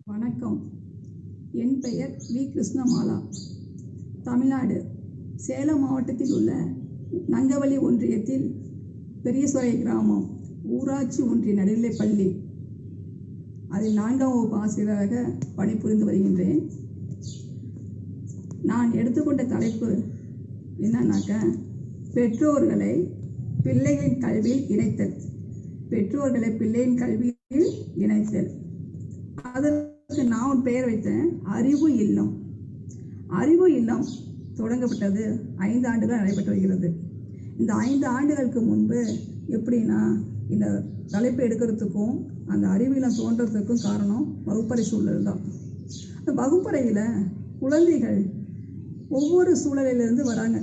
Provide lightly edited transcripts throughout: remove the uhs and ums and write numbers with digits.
வணக்கம். என் பெயர் வி. கிருஷ்ணமாலா. தமிழ்நாடு சேலம் மாவட்டத்தில் உள்ள நங்கவலி ஒன்றியத்தில் பெரியசோலை கிராமம் ஊராட்சி ஒன்றிய நடுநிலைப்பள்ளி அதில் 4ஆம் வகுப்பு ஆசிரியராக பணிபுரிந்து வருகின்றேன். நான் எடுத்துக்கொண்ட தலைப்பு என்னன்னாக்க, பெற்றோர்களை பிள்ளைகளின் கல்வியில் இணைத்தல். பெற்றோர்களை பிள்ளையின் கல்வியில் இணைத்தல். அதற்கு நான் ஒரு பெயர் வைத்தேன், அறிவு இல்லம். அறிவு இல்லம் தொடங்கப்பட்டது 5 ஆண்டுகள் நடைபெற்று வருகிறது. இந்த 5 ஆண்டுகளுக்கு முன்பு எப்படின்னா, இந்த தலைப்பு எடுக்கிறதுக்கும் அந்த அறிவு இல்லம் தோன்றதுக்கும் காரணம் வகுப்பறை சூழல் தான். அந்த வகுப்பறையில் குழந்தைகள் ஒவ்வொரு சூழலிலிருந்து வராங்க.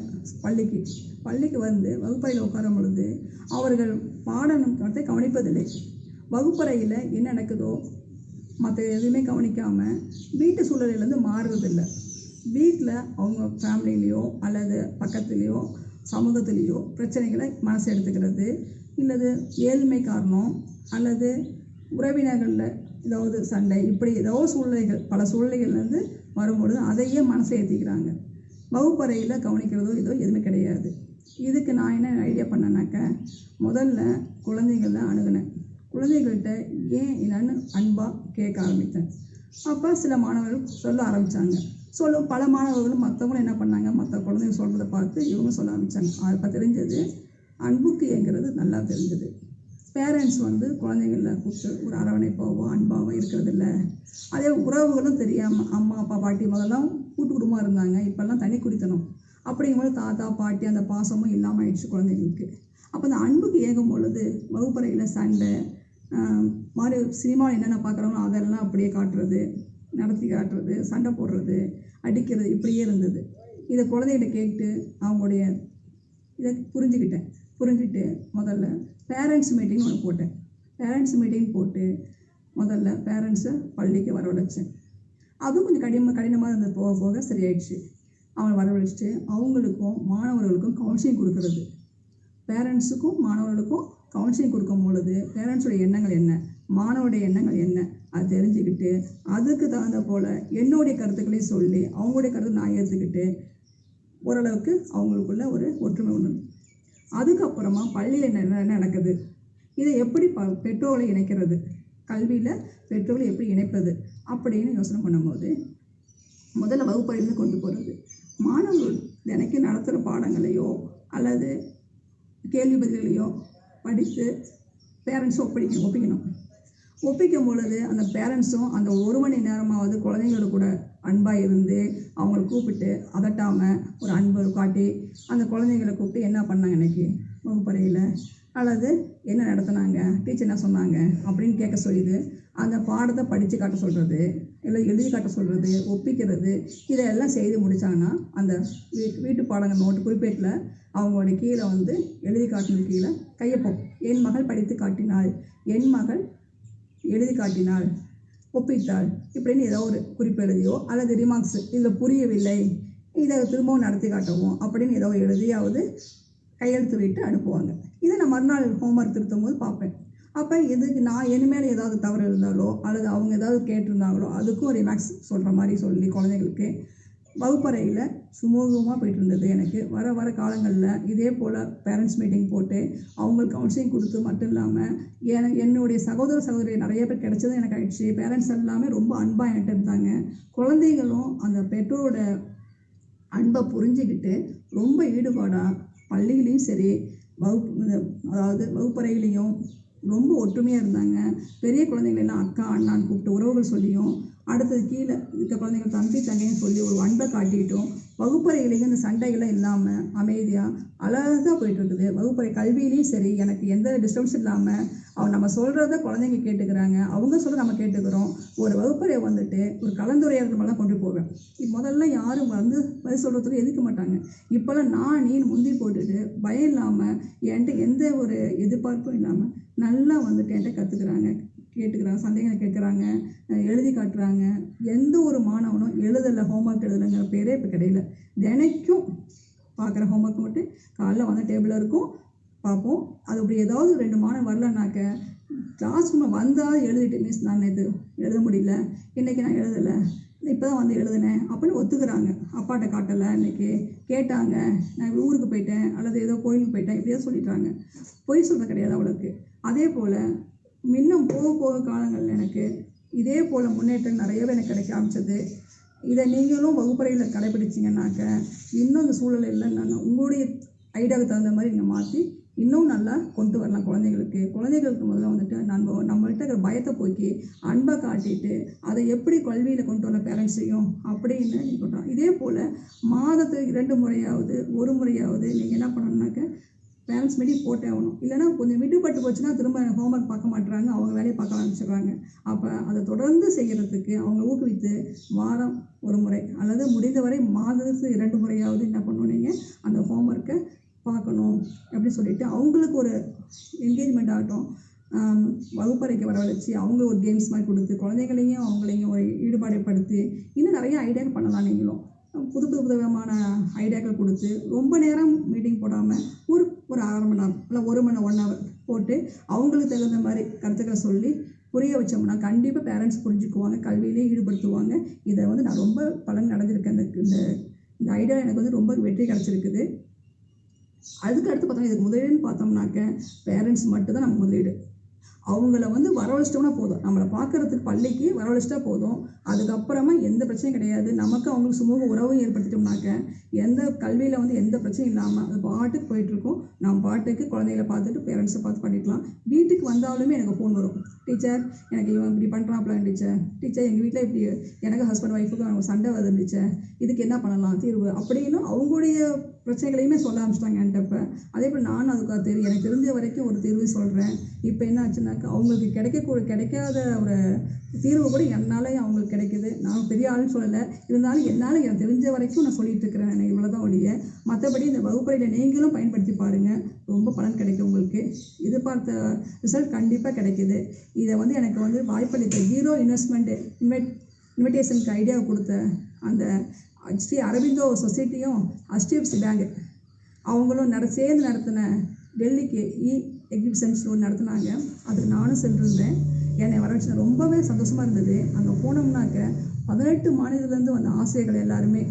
பள்ளிக்கு வந்து வகுப்பறையில் உட்காரும் பொழுது அவர்கள் பாடத்தை கவனிப்பதில்லை. வகுப்பறையில் என்ன நடக்குதோ மற்ற எதுவுமே கவனிக்காமல் வீட்டு சூழலிலேருந்து மாறுறதில்லை. வீட்டில் அவங்க ஃபேமிலிலேயோ அல்லது பக்கத்துலேயோ சமூகத்திலேயோ பிரச்சனைகளை மனசு எடுத்துக்கிறது, இல்லது ஏழ்மை காரணம் அல்லது உறவினர்களில் ஏதாவது சண்டை, இப்படி ஏதோ சூழ்நிலைகள், பல சூழ்நிலைகள்லேருந்து வரும்பொழுது அதையே மனசை ஏற்றிக்கிறாங்க. வகுப்பறையில் கவனிக்கிறதோ எதுவுமே கிடையாது. இதுக்கு நான் என்ன ஐடியா பண்ணேன்னாக்க, முதல்ல குழந்தைகள அணுகினேன். குழந்தைகள்கிட்ட ஏன் என்னன்னு அன்பாக கேட்க ஆரம்பித்தேன். அப்போ சில மாணவர்கள் சொல்ல ஆரம்பித்தாங்க. பல மாணவர்களும் மற்றவங்களும் என்ன பண்ணாங்க, மற்ற குழந்தைங்க சொல்கிறத பார்த்து இவங்க சொல்ல ஆரம்பித்தாங்க. அப்போ தெரிஞ்சது அன்புக்கு ஏங்கிறது நல்லா தெரிஞ்சது. பேரண்ட்ஸ் வந்து குழந்தைங்கள கூப்பிட்டு ஒரு அரவணைப்பாவோ அன்பாவோ இருக்கிறதில்ல. அதே உறவுகளும் தெரியாமல், அம்மா அப்பா பாட்டி முதல்லாம் கூட்டு குடும்பமாக இருந்தாங்க, இப்போல்லாம் தனி குடித்தனம். அப்படிங்கும்போது தாத்தா பாட்டி அந்த பாசமும் இல்லாமல் ஆயிடுச்சு குழந்தைங்களுக்கு. அப்போ அந்த அன்புக்கு ஏகும் பொழுது வகுப்பறையில் சண்டை மாதிரி சினிமாவில் என்னென்ன பார்க்குறாங்களோ அதெல்லாம் அப்படியே காட்டுறது, நடத்தி காட்டுறது, சண்டை போடுறது, அடிக்கிறது, இப்படியே இருந்தது. இதை குழந்தைகிட்ட கேட்டு அவங்களுடைய இதை புரிஞ்சுக்கிட்டு முதல்ல பேரண்ட்ஸ் மீட்டிங் ஒன்று போட்டேன். பேரண்ட்ஸ் மீட்டிங் போட்டு முதல்ல பேரண்ட்ஸை பள்ளிக்கு வரவழைச்சேன். அதுவும் கொஞ்சம் கடினமாக இருந்தது. போக போக சரியாயிடுச்சு. அவங்களை வரவழைச்சிட்டு அவங்களுக்கும் மாணவர்களுக்கும் கவுன்சிலிங் கொடுக்கறது. பேரண்ட்ஸுக்கும் மாணவர்களுக்கும் கவுன்சிலிங் கொடுக்கும் பொழுது பேரண்ட்ஸோட எண்ணங்கள் என்ன, மாணவருடைய எண்ணங்கள் என்ன, அது தெரிஞ்சுக்கிட்டு அதுக்கு தகுந்த போல் என்னுடைய கருத்துக்களையும் சொல்லி அவங்களுடைய கருத்தை நான் ஏற்றுக்கிட்டு ஓரளவுக்கு அவங்களுக்குள்ள ஒரு ஒற்றுமை ஒன்று. அதுக்கப்புறமா பள்ளியில் என்ன நடக்குது, இதை எப்படி பெற்றோர்களை இணைக்கிறது, கல்வியில் பெற்றோர்களை எப்படி இணைப்பது அப்படின்னு யோசனை பண்ணும்போது முதல்ல வகுப்பறையிலேருந்து கொண்டு போகிறது. மாணவர்கள் தினைக்கு நடத்துகிற பாடங்களையோ அல்லது கேள்வி பதில்களையோ படித்து பேரண்ட்ஸும் ஒப்பிக்கும் பொழுது அந்த பேரண்ட்ஸும் அந்த 1 மணி நேரமாவது குழந்தைங்களோட கூட அன்பாக இருந்து அவங்கள கூப்பிட்டு அதட்டாமல் ஒரு அன்பு காட்டி அந்த குழந்தைங்களை கூப்பிட்டு என்ன பண்ணாங்க இன்றைக்கி வகுப்பறையில், அல்லது என்ன நடத்தினாங்க, டீச்சர் என்ன சொன்னாங்க அப்படின்னு கேட்க சொல்லிது. அந்த பாடத்தை படித்து காட்ட சொல்கிறது, இல்லை எழுதி காட்ட சொல்கிறது, ஒப்பிக்கிறது, இதையெல்லாம் செய்து முடித்தாங்கன்னா அந்த வீட்டு பாடங்கள் நோட்டு குறிப்பேட்டில் அவங்களுடைய கீழே வந்து எழுதி காட்டினது கீழே கையொப்பம், என் மகள் படித்து காட்டினாள், என் மகள் எழுதி காட்டினாள், ஒப்பித்தாள், இப்படின்னு ஏதோ ஒரு குறிப்பு எழுதியோ அல்லது ரிமார்க்ஸ், இதில் புரியவில்லை, இதை திரும்பவும் நடத்தி காட்டவும் அப்படின்னு ஏதோ எழுதியாவது கையெழுத்து விட்டு அனுப்புவாங்க. இதை நான் மறுநாள் ஹோம்ஒர்க் திருத்தும் போது பார்ப்பேன். அப்போ இதுக்கு நான் இனிமேல் ஏதாவது தவறு இருந்தாலோ அல்லது அவங்க ஏதாவது கேட்டிருந்தாங்களோ அதுக்கும் ரிமார்க்ஸ் சொல்கிற மாதிரி சொல்லி குழந்தைங்களுக்கு வகுப்பறையில் சுமூகமாக போயிட்டு இருந்தது. எனக்கு வர காலங்களில் இதே போல் பேரண்ட்ஸ் மீட்டிங் போட்டு அவங்களுக்கு கவுன்சிலிங் கொடுத்து மட்டும் இல்லாமல் என்னுடைய சகோதரி நிறைய பேர் கிடைச்சதும் எனக்கு ஆயிடுச்சு. பேரண்ட்ஸ் எல்லாமே ரொம்ப அன்பாக என்கிட்ட இருந்தாங்க. குழந்தைகளும் அந்த பெற்றோரோட அன்பை புரிஞ்சுக்கிட்டு ரொம்ப ஈடுபாடாக பள்ளியிலையும் சரி வகுப்பறையிலையும் ரொம்ப ஒற்றுமையாக இருந்தாங்க. பெரிய குழந்தைங்களெல்லாம் அக்கா அண்ணான்னு கூப்பிட்டு உறவுகள் சொல்லியும், அடுத்தது கீழே இருக்க குழந்தைகள் தம்பி தங்கைன்னு சொல்லி ஒரு அன்பை காட்டிக்கிட்டோம். வகுப்பறையிலையும் இந்த சண்டைகள்லாம் இல்லாமல் அமைதியாக அழகாக போயிட்டுருக்குது. வகுப்பறை கல்வியிலையும் சரி எனக்கு எந்த டிஸ்டர்பன்ஸும் இல்லாமல் நம்ம சொல்கிறத குழந்தைங்க கேட்டுக்கிறாங்க, அவங்க சொல்கிறத நம்ம கேட்டுக்கிறோம். ஒரு வகுப்பறையை வந்துட்டு ஒரு கலந்துரையாடல் மாதிரிலாம் கொண்டு போவேன். முதல்ல யாரும் வந்து பதில் சொல்கிறதுக்கு எதிர்க்க மாட்டாங்க. இப்போல்லாம் நான் நீ முந்தி போட்டுட்டு பயம் இல்லாமல் என்கிட்ட எந்த ஒரு எதிர்பார்ப்பும் இல்லாமல் நல்லா வந்துட்டு என்கிட்ட கற்றுக்குறாங்க, கேட்டுக்கிறாங்க, சந்தேகங்களை கேட்குறாங்க, எழுதி காட்டுறாங்க. எந்த ஒரு மாணவனும் எழுதலை, ஹோம்ஒர்க் எழுதலைங்கிற பேரே இப்போ கிடையாது. தினைக்கும் பார்க்குற ஹோம்ஒர்க் மட்டும் காலைல வந்து டேபிளில் இருக்கும், பார்ப்போம். அது அப்படி ஏதாவது 2 மாதம் வரலனாக்க கிளாஸ் ரூமில் வந்தால் எழுதிட்டு மிஸ் நான் இது எழுத முடியல, இன்றைக்கி நான் எழுதலை, இப்போ தான் வந்து எழுதினேன் அப்படின்னு ஒத்துக்கிறாங்க. அப்பாட்ட காட்டலை, இன்றைக்கி கேட்டாங்க, நான் ஊருக்கு போயிட்டேன் அல்லது ஏதோ கோயிலுக்கு போயிட்டேன், இப்படியே சொல்லிட்டாங்க. பொய் சொல்கிறது கிடையாது அவளுக்கு. அதே போல் இன்னும் போக போக காலங்களில் எனக்கு இதே போல் முன்னேற்றம் நிறையவே எனக்கு கிடைக்க ஆரம்பிச்சது. இதை நீங்களும் வகுப்பறையில் கடைப்பிடிச்சிங்கன்னாக்க இன்னும் இந்த சூழலில் நான் உங்களுடைய ஐடியாவுக்கு தகுந்த மாதிரி நீங்கள் மாற்றி இன்னும் நல்லா கொண்டு வரலாம். குழந்தைகளுக்கு முதல்ல வந்துட்டு நம்மள்கிட்ட இருக்கிற பயத்தை போக்கி அன்பை காட்டிட்டு அதை எப்படி கல்வியில் கொண்டு வர பேரண்ட்ஸையும் அப்படின்னு நீங்கள் கொண்டு வரலாம். இதே போல் மாதத்துக்கு 2 முறையாவது 1 முறையாவது நீங்கள் என்ன பண்ணணுன்னாக்க பேரண்ட்ஸ் மீட்டிங் போட்டே ஆகணும். இல்லைனா கொஞ்சம் விடுபட்டு போச்சுன்னா திரும்ப ஹோம்ஒர்க் பார்க்க மாட்டுறாங்க, அவங்க வேலையை பார்க்க ஆரம்பிச்சிடுறாங்க. அப்போ அதை தொடர்ந்து செய்கிறதுக்கு அவங்க ஊக்குவித்து வாரம் 1 முறை அல்லது முடிந்தவரை மாதத்துக்கு 2 முறையாவது என்ன பண்ணணும், நீங்கள் அந்த ஹோம்ஒர்க்கை பார்க்கணும் அப்படின்னு சொல்லிட்டு அவங்களுக்கு ஒரு என்கேஜ்மெண்ட் ஆகட்டும். வகுப்பறைக்கு வரவழைச்சி அவங்களுக்கு ஒரு கேம்ஸ் மாதிரி கொடுத்து குழந்தைகளையும் அவங்களையும் ஒரு ஈடுபாடுபடுத்தி இன்னும் நிறைய ஐடியாக்கள் பண்ணலாம். நீங்களும் புது விதமான ஐடியாக்கள் கொடுத்து ரொம்ப நேரம் மீட்டிங் போடாமல் ஒரு 1/2 மணி நேரம் இல்லை 1 மணி 1 ஹவர் போட்டு அவங்களுக்கு தகுந்த மாதிரி கருத்துக்களை சொல்லி புரிய வச்சோம்னா கண்டிப்பாக பேரண்ட்ஸ் புரிஞ்சுக்குவாங்க, கல்வியிலே ஈடுபடுத்துவாங்க. இதை வந்து நான் ரொம்ப பலன் அடைஞ்சிருக்கேன். இந்த ஐடியா எனக்கு வந்து ரொம்ப வெற்றி கிடச்சிருக்குது. அதுக்கு அடுத்து பார்த்தோம்னா இதுக்கு முதலீடுன்னு பார்த்தோம்னாக்க பேரண்ட்ஸ் மட்டும்தான் நம்ம முதலீடு. அவங்கள வந்து வரவழைச்சிட்டோம்னா போதும், நம்மளை பார்க்குறதுக்கு பள்ளிக்கு வரவழைச்சிட்டா போதும். அதுக்கப்புறமா எந்த பிரச்சனையும் கிடையாது. நமக்கு அவங்களுக்கு சுமூக உறவும் ஏற்படுத்திட்டோம்னாக்க எந்த கல்வியில் வந்து எந்த பிரச்சனையும் இல்லாமல் அது பாட்டுக்கு போயிட்டுருக்கோம். நம்ம பாட்டுக்கு குழந்தைகளை பார்த்துட்டு பேரண்ட்ஸை பார்த்து பண்ணிக்கலாம். வீட்டுக்கு வந்தாலுமே எனக்கு ஃபோன் வரும், டீச்சர் எனக்கு இவன் இப்படி பண்ணுறான்ப்பலாம், டீச்சர் எங்கள் வீட்டில் இப்படி எனக்கு ஹஸ்பண்ட் ஒய்ஃபுக்கு அவங்க சண்டை வருது டீச்சர், இதுக்கு என்ன பண்ணலாம் தீர்வு அப்படின்னு அவங்களுடைய பிரச்சனைகளையுமே சொல்ல ஆரம்பிச்சிட்டாங்க என்கிட்ட. அதே போல் நானும் அதுக்காக எனக்கு தெரிஞ்ச வரைக்கும் ஒரு தீர்வு சொல்கிறேன். இப்போ என்ன ஆச்சுன்னாக்கா அவங்களுக்கு கிடைக்காத ஒரு தீர்வு கூட என்னாலே அவங்களுக்கு கிடைக்குது. நான் பெரிய ஆள்னு சொல்லலை, இருந்தாலும் என்னால் எனக்கு தெரிஞ்ச வரைக்கும் நான் சொல்லிட்டு இருக்கிறேன். எனக்கு இவ்வளோதான் ஒழிய மற்றபடி இந்த வகுப்பறையில் நீங்களும் பயன்படுத்தி பாருங்கள், ரொம்ப பலன் கிடைக்கும். உங்களுக்கு எதிர்பார்த்த ரிசல்ட் கண்டிப்பாக கிடைக்குது. இதை வந்து எனக்கு வந்து வாய்ப்பளித்த ஜீரோ இன்விடேஷனுக்கு ஐடியாவை கொடுத்த அந்த ஸ்ரீ அரவிந்தோ சொசைட்டியும் HDFC பேங்க் அவங்களும் சேர்ந்து நடத்தின டெல்லிக்கு எக்ஸிபிஷன்ஸ் நடத்தினாங்க. அதுக்கு நானும் சென்றிருந்தேன். என்னை வரவழைச்சு ரொம்பவே சந்தோஷமாக இருந்தது. அங்கே போனோம்னாக்க 18 மாநிலத்துலேருந்து வந்த ஆசிரியர்கள் எல்லாருமே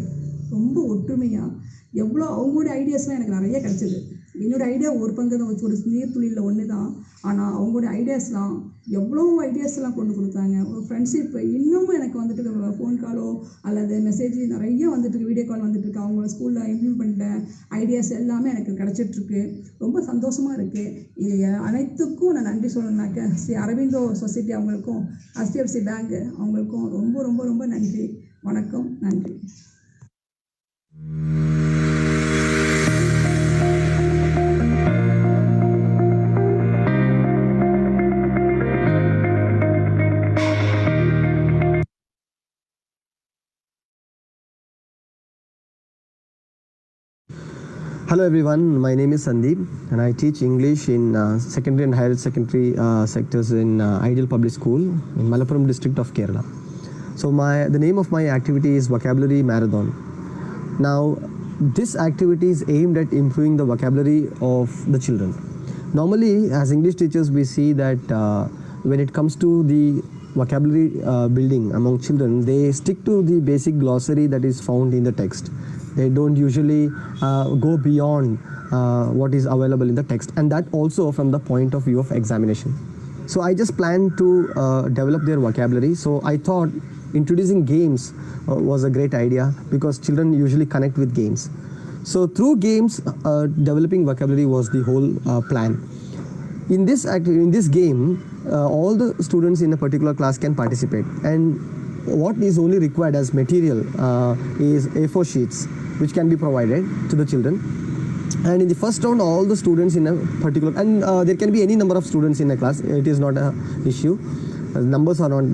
ரொம்ப ஒற்றுமையாக எவ்வளோ அவங்களுடைய ஐடியாஸ்லாம் எனக்கு நிறைய கிடச்சிது. என்னோடய ஐடியா ஒரு பங்கு தான், ஒரு நீர்த்துளியில் ஒன்று தான். ஆனால் அவங்களுடைய ஐடியாஸ்லாம் எவ்வளோ ஐடியாஸ்லாம் கொண்டு கொடுத்தாங்க. ஒரு ஃப்ரெண்ட்ஷிப் இன்னமும் எனக்கு வந்துட்டு ஃபோன் காலோ அல்லது மெசேஜ் நிறைய வந்துட்டுருக்கு, வீடியோ கால் வந்துட்டுருக்கு. அவங்க ஸ்கூலில் இம்ப்ளிமெண்ட் பண்ணிட்ட ஐடியாஸ் எல்லாமே எனக்கு கிடச்சிட்ருக்கு. ரொம்ப சந்தோஷமாக இருக்குது. இது அனைத்துக்கும் நான் நன்றி சொல்லணுன்னாக்க ஸ்ரீ அரவிந்தோ சொசைட்டி அவங்களுக்கும் HDFC பேங்க் அவங்களுக்கும் ரொம்ப ரொம்ப ரொம்ப நன்றி. வணக்கம், நன்றி. Hello everyone, my name is Sandeep and I teach English in secondary and higher secondary sectors in Ideal Public School in Malappuram district of Kerala. So the name of my activity is Vocabulary Marathon. Now this activity is aimed at improving the vocabulary of the children. Normally as English teachers we see that when it comes to the vocabulary building among children, they stick to the basic glossary that is found in the text. They don't usually go beyond what is available in the text, and that also from the point of view of examination. So I just planned to develop their vocabulary. So I thought introducing games was a great idea because children usually connect with games. So through games, developing vocabulary was the whole plan. In this game, all the students in a particular class can participate, and what is only required as material is A4 sheets which can be provided to the children. And in the first round all the students in a particular, and there can be any number of students in a class, it is not an issue, numbers are not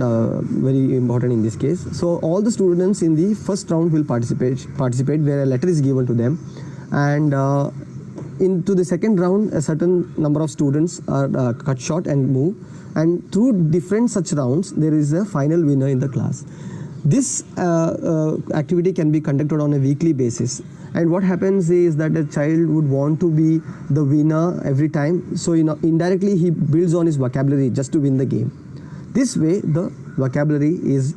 very important in this case. So all the students in the first round will participate where a letter is given to them, and into the second round a certain number of students are cut short and move, and through different such rounds there is a final winner in the class. This activity can be conducted on a weekly basis. And what happens is that a child would want to be the winner every time. So indirectly he builds on his vocabulary just to win the game. This way the vocabulary is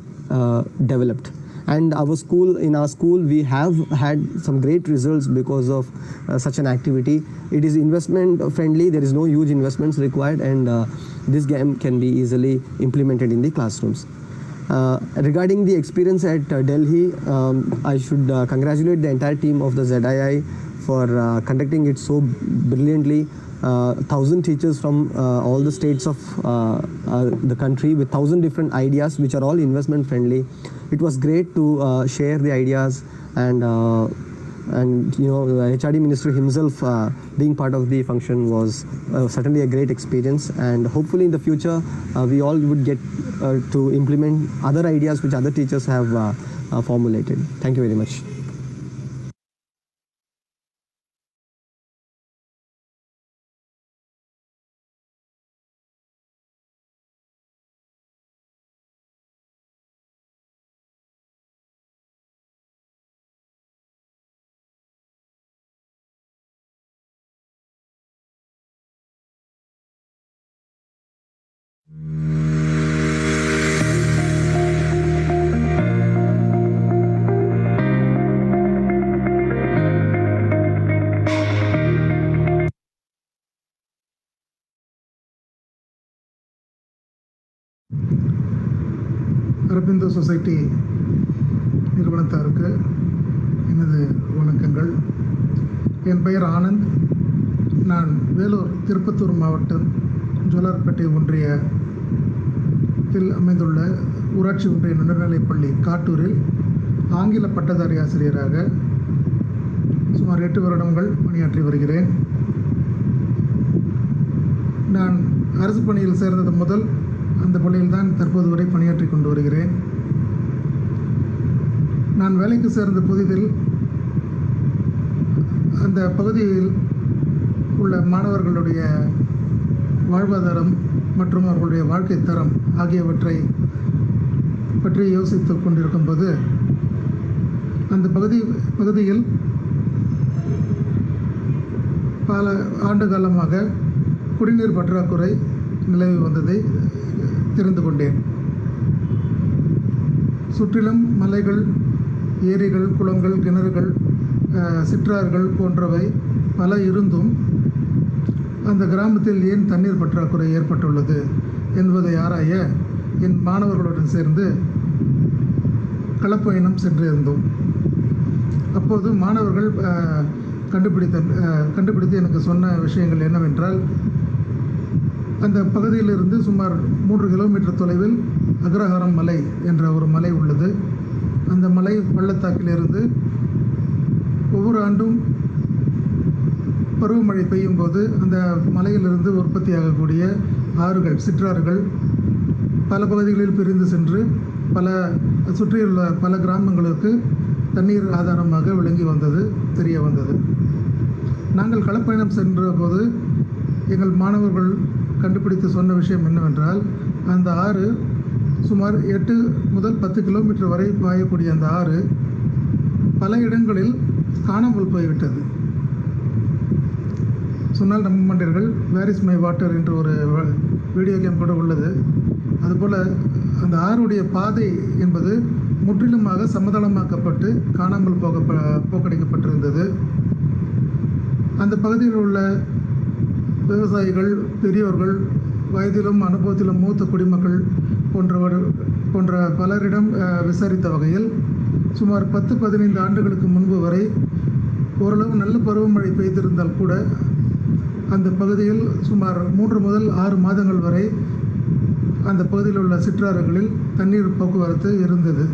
developed. And in our school we have had some great results because of such an activity. It is investment friendly, there is no huge investments required, and this game can be easily implemented in the classrooms. Regarding the experience at Delhi, I should congratulate the entire team of the ZII for conducting it so brilliantly. 1,000 teachers from all the states of the country with 1,000 different ideas which are all investment friendly. It was great to share the ideas, and the HRD Minister himself being part of the function was certainly a great experience, and hopefully in the future we all would get to implement other ideas which other teachers have formulated. Thank you very much. Aurobindo society நிறுவனத்தாருக்கு எனது வணக்கங்கள். என் பெயர் ஆனந்த். நான் வேலூர் திருப்பத்தூர் மாவட்டம் ஜோலார்பேட்டை ஒன்றியத்தில் அமைந்துள்ள ஊராட்சி ஒன்றிய நடுநிலைப்பள்ளி காட்டூரில் ஆங்கில பட்டதாரி ஆசிரியராக சுமார் 8 வருடங்கள் பணியாற்றி வருகிறேன். நான் அரசு பணியில் சேர்ந்தது முதல் அந்த பள்ளியில் தான் தற்போது வரை பணியாற்றி கொண்டு வருகிறேன். நான் வேலைக்கு சேர்ந்த புதிதில் அந்த பகுதியில் உள்ள மாணவர்களுடைய வாழ்வாதாரம் மற்றும் அவர்களுடைய வாழ்க்கை தரம் ஆகியவற்றை பற்றி யோசித்து கொண்டிருக்கும்போது அந்த பகுதியில் பல ஆண்டு காலமாக குடிநீர் பற்றாக்குறை நிலவி வந்ததை தெரிந்து கொண்டேன். சுற்றிலும் மலைகள், ஏரிகள், குளங்கள், கிணறுகள், சிற்றாறுகள் போன்றவை பல இருந்தும் அந்த கிராமத்தில் ஏன் தண்ணீர் பற்றாக்குறை ஏற்பட்டுள்ளது என்பதை ஆராய என் மாணவர்களுடன் சேர்ந்து களப்பயணம் சென்றிருந்தோம். அப்போது மாணவர்கள் கண்டுபிடித்து எனக்கு சொன்ன விஷயங்கள் என்னவென்றால், அந்த பகுதியிலிருந்து சுமார் 3 கிலோமீட்டர் தொலைவில் அக்ரஹாரம் மலை என்ற ஒரு மலை உள்ளது. அந்த மலை பள்ளத்தாக்கிலிருந்து ஒவ்வொரு ஆண்டும் பருவமழை பெய்யும் போது அந்த மலையிலிருந்து உற்பத்தியாகக்கூடிய ஆறுகள், சிற்றாறுகள் பல பகுதிகளில் பிரிந்து சென்று சுற்றியுள்ள பல கிராமங்களுக்கு தண்ணீர் ஆதாரமாக விளங்கி தெரிய வந்தது. நாங்கள் களப்பயணம் சென்ற போது எங்கள் மாணவர்கள் கண்டுபிடித்து சொன்ன விஷயம் என்னவென்றால், அந்த ஆறு சுமார் 8 முதல் 10 கிலோமீட்டர் வரை பாயக்கூடிய அந்த ஆறு பல இடங்களில் காணாமல் போய்விட்டது. சொன்னால் நம்ப மாட்டீர்கள், வேர் இஸ் மை வாட்டர் என்று ஒரு வீடியோ கேம் கூட உள்ளது. அதுபோல் அந்த ஆறுடைய பாதை என்பது முற்றிலுமாக சமதளமாக்கப்பட்டு காணாமல் போக்கடிக்கப்பட்டிருந்தது. அந்த பகுதியில் உள்ள விவசாயிகள், பெரியோர்கள், வயதிலும் அனுபவத்திலும் மூத்த குடிமக்கள் போன்ற பலரிடம் விசாரித்த வகையில் சுமார் 10-15 ஆண்டுகளுக்கு முன்பு வரை ஓரளவு நல்ல பருவமழை பெய்திருந்தால் கூட அந்த பகுதியில் சுமார் 3 முதல் 6 மாதங்கள் வரை அந்த பகுதியில் உள்ள சிற்றாறுகளில் தண்ணீர் போக்குவரத்து இருந்தது.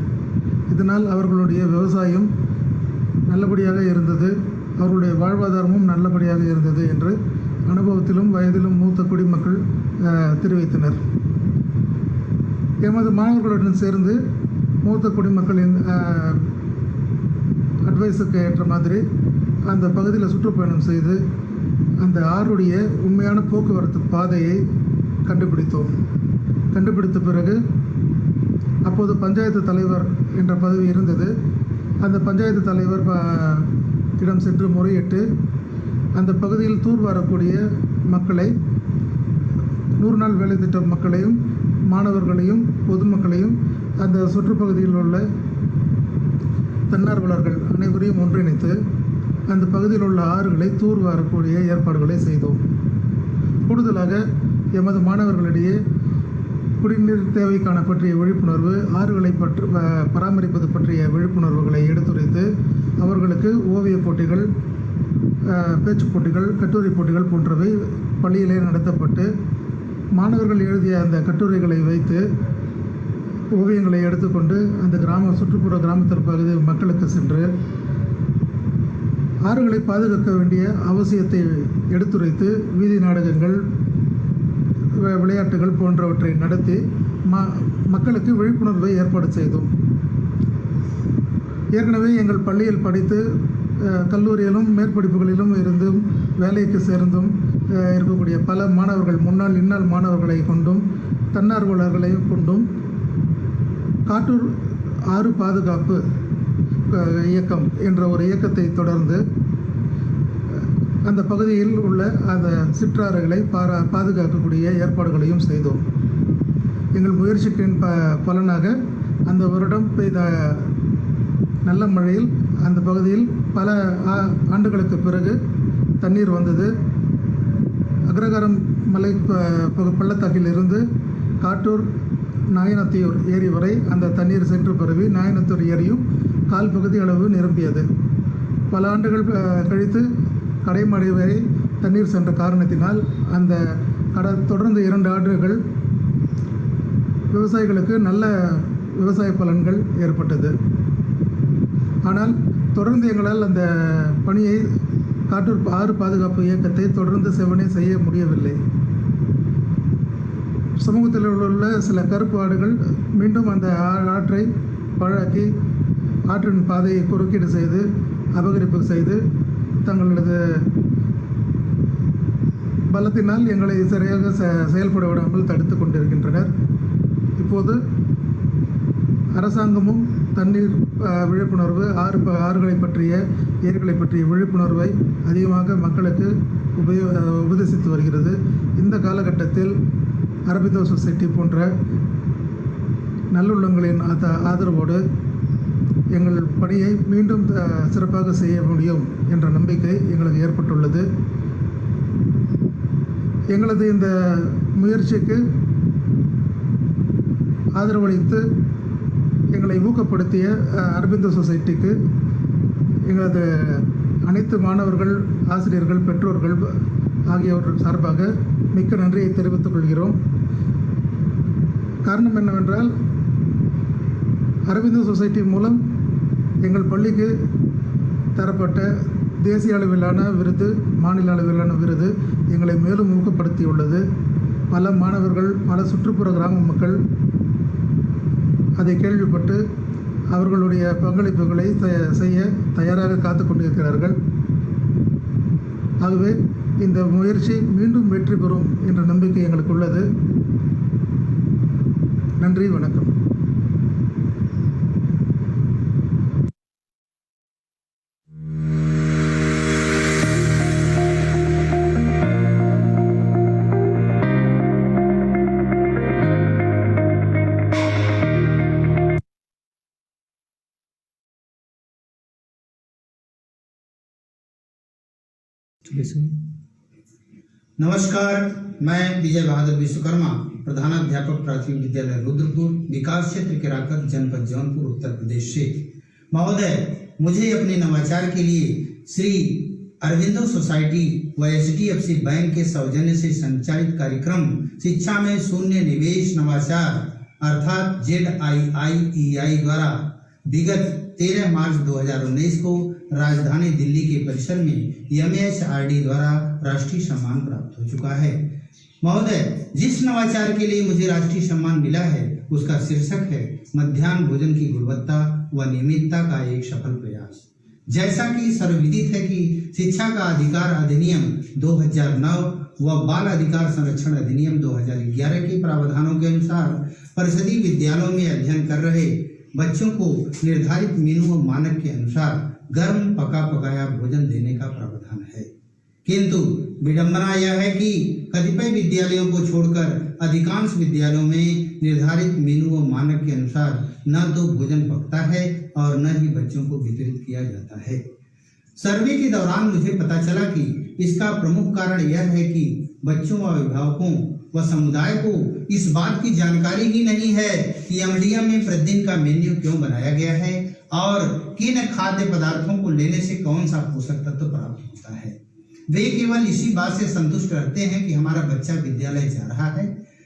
இதனால் அவர்களுடைய விவசாயம் நல்லபடியாக இருந்தது, அவர்களுடைய வாழ்வாதாரமும் நல்லபடியாக இருந்தது என்று அனுபவத்திலும் வயதிலும் மூத்த குடிமக்கள் தெரிவித்தனர். எமது மாணவர்களுடன் சேர்ந்து மூத்த குடிமக்களின் அட்வைஸுக்கு ஏற்ற மாதிரி அந்த பகுதியில் சுற்றுப்பயணம் செய்து அந்த ஆறுடைய உண்மையான போக்குவரத்து பாதையை கண்டுபிடித்த பிறகு அப்போது பஞ்சாயத்து தலைவர் என்ற பதவி இருந்தது. அந்த பஞ்சாயத்து தலைவர் இடம் சென்று முறையிட்டு அந்த பகுதியில் தூர்வாரக்கூடிய மக்களை, 100 நாள் வேலை திட்ட மக்களையும் மாணவர்களையும் பொதுமக்களையும் அந்த சுற்றுப்பகுதியில் உள்ள தன்னார்வலர்கள் அனைவரையும் ஒன்றிணைத்து அந்த பகுதியில் உள்ள ஆறுகளை தூர்வாரக்கூடிய ஏற்பாடுகளை செய்தோம். கூடுதலாக எமது மாணவர்களிடையே குடிநீர் தேவைக்கான பற்றிய விழிப்புணர்வு, ஆறுகளை பராமரிப்பது பற்றிய விழிப்புணர்வுகளை எடுத்துரைத்து அவர்களுக்கு ஓவியப் போட்டிகள், பேச்சுப் போட்டிகள், கட்டுரை போட்டிகள் போன்றவை பள்ளியிலே நடத்தப்பட்டு மாணவர்கள் எழுதிய அந்த கட்டுரைகளை வைத்து ஓவியங்களை எடுத்துக்கொண்டு அந்த சுற்றுப்புற கிராமத்தின் பகுதி மக்களுக்கு சென்று ஆறுகளை பாதுகாக்க வேண்டிய அவசியத்தை எடுத்துரைத்து வீதி நாடகங்கள், விளையாட்டுகள் போன்றவற்றை நடத்தி மக்களுக்கு விழிப்புணர்வை ஏற்பாடு செய்தோம். ஏற்கனவே எங்கள் பள்ளியில் படித்து கல்லூரியிலும் மேற்படிப்புகளிலும் இருந்தும் வேலைக்கு சேர்ந்தும் இருக்கக்கூடிய பல மாணவர்கள், முன்னாள் இந்நாள் மாணவர்களை கொண்டும் தன்னார்வலர்களை கொண்டும் காட்டூர் ஆறு பாதுகாப்பு இயக்கம் என்ற ஒரு இயக்கத்தை தொடர்ந்து அந்த பகுதியில் உள்ள அந்த சிற்றாறுகளை பாதுகாக்கக்கூடிய ஏற்பாடுகளையும் செய்தோம். எங்கள் முயற்சிக்கின் பலனாக அந்த வருடம் பெய்த நல்ல மழையில் அந்த பகுதியில் பல ஆண்டுகளுக்கு பிறகு தண்ணீர் வந்தது. அக்ரகாரம் மலை பள்ளத்தாக்கில் இருந்து காட்டூர் நாயனத்தியூர் ஏரி வரை அந்த தண்ணீர் சென்று பரவி நாயனத்தூர் ஏரியும் கால் பகுதி அளவு நிரம்பியது. பல ஆண்டுகள் கழித்து கடைமடை வரை தண்ணீர் சென்ற காரணத்தினால் அந்த தொடர்ந்து 2 ஆண்டுகள் விவசாயிகளுக்கு நல்ல விவசாய பலன்கள் ஏற்பட்டது. ஆனால் தொடர்ந்து எங்களால் அந்த பணியை, காட்டூர் ஆறு பாதுகாப்பு இயக்கத்தை தொடர்ந்து செவனே செய்ய முடியவில்லை. சமூகத்தில் உள்ள சில கருப்பு ஆடுகள் மீண்டும் அந்த ஆற்றை பாழாக்கி ஆற்றின் பாதையை குறுக்கீடு செய்து அபகரிப்பு செய்து தங்களது பலத்தினால் எங்களை சரியாக செயல்பட விடாமல் தடுத்து கொண்டிருக்கின்றனர். இப்போது அரசாங்கமும் தண்ணீர் விழிப்புணர்வு, ஆறுகளை பற்றிய, ஏரிகளை பற்றிய விழிப்புணர்வை அதிகமாக மக்களுக்கு உபதேசித்து வருகிறது. இந்த காலகட்டத்தில் அரபிந்தோ சொசைட்டி போன்ற நல்லுள்ளங்களின் ஆதரவோடு எங்கள் பணியை மீண்டும் சிறப்பாக செய்ய முடியும் என்ற நம்பிக்கை எங்களுக்கு ஏற்பட்டுள்ளது. எங்களது இந்த முயற்சிக்கு ஆதரவளித்து எங்களை ஊக்கப்படுத்திய அரபிந்தோ சொசைட்டிக்கு எங்களது அனைத்து மாணவர்கள், ஆசிரியர்கள், பெற்றோர்கள் ஆகியோர் சார்பாக மிக்க நன்றியை தெரிவித்துக் கொள்கிறோம். காரணம் என்னவென்றால், அரபிந்தோ சொசைட்டி மூலம் எங்கள் பள்ளிக்கு தரப்பட்ட தேசிய அளவிலான விருது, மாநில அளவிலான விருது எங்களை மேலும் ஊக்கப்படுத்தியுள்ளது. பல மாணவர்கள், பல சுற்றுப்புற கிராம மக்கள் அதை கேள்விப்பட்டு அவர்களுடைய பங்களிப்புகளை செய்ய தயாராக காத்து கொண்டிருக்கிறார்கள். ஆகவே இந்த முயற்சி மீண்டும் வெற்றி பெறும் என்ற நம்பிக்கை எங்களுக்கு உள்ளது. நன்றி, வணக்கம். नमस्कार, मैं विजय बहादुर विश्वकर्मा, प्रधानाध्यापक प्राथमिक विद्यालय रुद्रपुर, विकास क्षेत्र केराकत, जनपद जौनपुर, उत्तर प्रदेश से। महोदय, मुझे अपने नवाचार के लिए श्री अरविंदो सोसाइटी व HDFC बैंक के सौजन्य से संचालित कार्यक्रम शिक्षा में शून्य निवेश नवाचार अर्थात ZIIEI द्वारा विगत 13 मार्च 2019 को राजधानी दिल्ली के परिसर में MHRD द्वारा राष्ट्रीय सम्मान प्राप्त हो चुका है। महोदय, जिस नवाचार के लिए मुझे राष्ट्रीय सम्मान मिला है उसका शीर्षक है मध्याह्न भोजन की गुणवत्ता व नियमितता का एक सफल प्रयास। जैसा कि सर्वविदित है कि शिक्षा का अधिकार अधिनियम 2009 व बाल अधिकार संरक्षण अधिनियम 2011 के प्रावधानों के अनुसार परिषदीय विद्यालयों में अध्ययन कर रहे बच्चों को निर्धारित मेनू व मानक के अनुसार गर्म पका पकाया भोजन देने का प्रावधान है। किंतु विडंबना यह है कि कतिपय विद्यालयों को छोड़कर अधिकांश विद्यालयों में निर्धारित मेनू व मानक के अनुसार न तो भोजन पकता है और न ही बच्चों को वितरित किया जाता है। सर्वे के दौरान मुझे पता चला कि इसका प्रमुख कारण यह है कि बच्चों व अभिभावकों व समुदाय को इस बात की जानकारी ही नहीं है कि एमडीएम में प्रतिदिन का मेन्यू क्यों बनाया गया है और किन खाद्य पदार्थों को लेने से कौन सा पोषक तत्व प्राप्त होता है। वे केवल इसी बात से संतुष्ट रहते हैं कि हमारा बच्चा विद्यालय जा रहा है,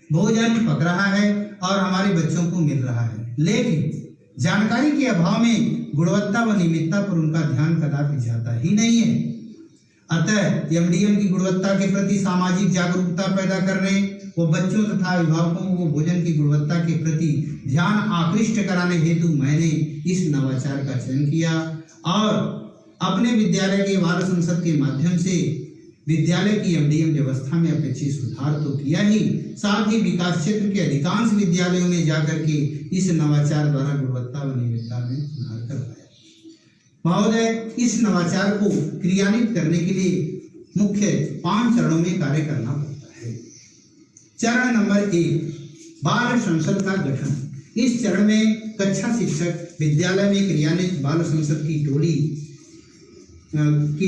भोजन पक रहा है और हमारे बच्चों को मिल रहा है, लेकिन जानकारी के अभाव में गुणवत्ता व नियमितता पर उनका ध्यान कदापि जाता ही नहीं है। अतः एमडीएम की गुणवत्ता के प्रति सामाजिक जागरूकता पैदा करने व बच्चों तथा अभिभावकों को भोजन की गुणवत्ता के प्रति ध्यान आकृष्ट कराने हेतु मैंने इस नवाचार का चयन किया और अपने विद्यालय के बाल संसद के माध्यम से विद्यालय की एमडीएम व्यवस्था में अपेक्षित सुधार तो किया ही, साथ ही विकास क्षेत्र के अधिकांश विद्यालयों में जाकर के इस नवाचार द्वारा गुणवत्ता व नियमितता में सुधार करवाया। महोदय, इस नवाचार को क्रियान्वित करने के लिए मुख्य 5 चरणों में कार्य करना पड़ता है। चरण नंबर 1, बाल संसद का गठन। इस चरण में कक्षा शिक्षक विद्यालय में क्रियान्वित बाल संसद की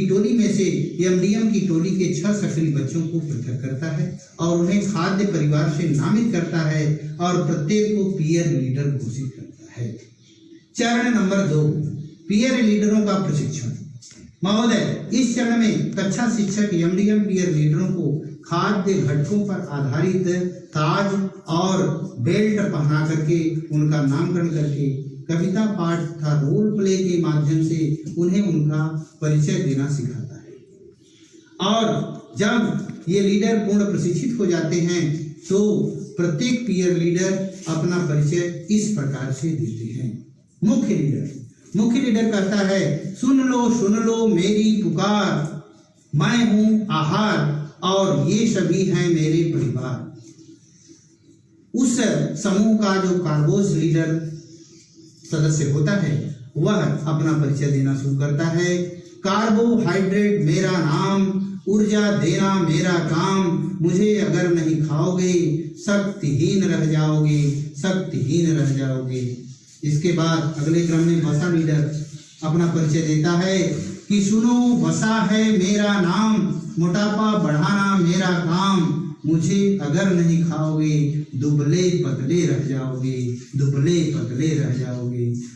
टोली में से एमडीएम की टोली के 6 सक्रिय बच्चों को पृथक करता है और उन्हें खाद्य परिवार से नामित करता है और प्रत्येक को पीयर लीडर घोषित करता है। चरण नंबर 2, पीयर लीडरों का प्रशिक्षण। महोदय, इस चरण में कक्षा शिक्षक एमडीएम पीयर लीडरों को खाद्य घटकों पर आधारित ताज और बेल्ट पहना करके उनका नामकरण करके कविता पाठ तथा रोल प्ले के माध्यम से उन्हें उनका परिचय देना सिखाता है। और जब ये लीडर पूर्ण प्रशिक्षित हो जाते हैं तो प्रत्येक पीयर लीडर अपना परिचय इस प्रकार से देते हैं। मुख्य लीडर कहता है, सुन लो मेरी पुकार, मैं हूं आहार और ये सभी हैं मेरे परिवार। उस समूह का जो कार्बोज लीडर सदस्य होता है वह अपना परिचय देना शुरू करता है। कार्बोहाइड्रेट मेरा नाम, ऊर्जा देना मेरा काम, मुझे अगर नहीं खाओगे शक्तिहीन रह जाओगे। इसके बाद अगले क्रम में वसा लीडर अपना परिचय देता है कि सुनो, वसा है मेरा नाम, मोटापा बढ़ाना मेरा काम, मुझे अगर नहीं खाओगे दुबले पतले रह जाओगे।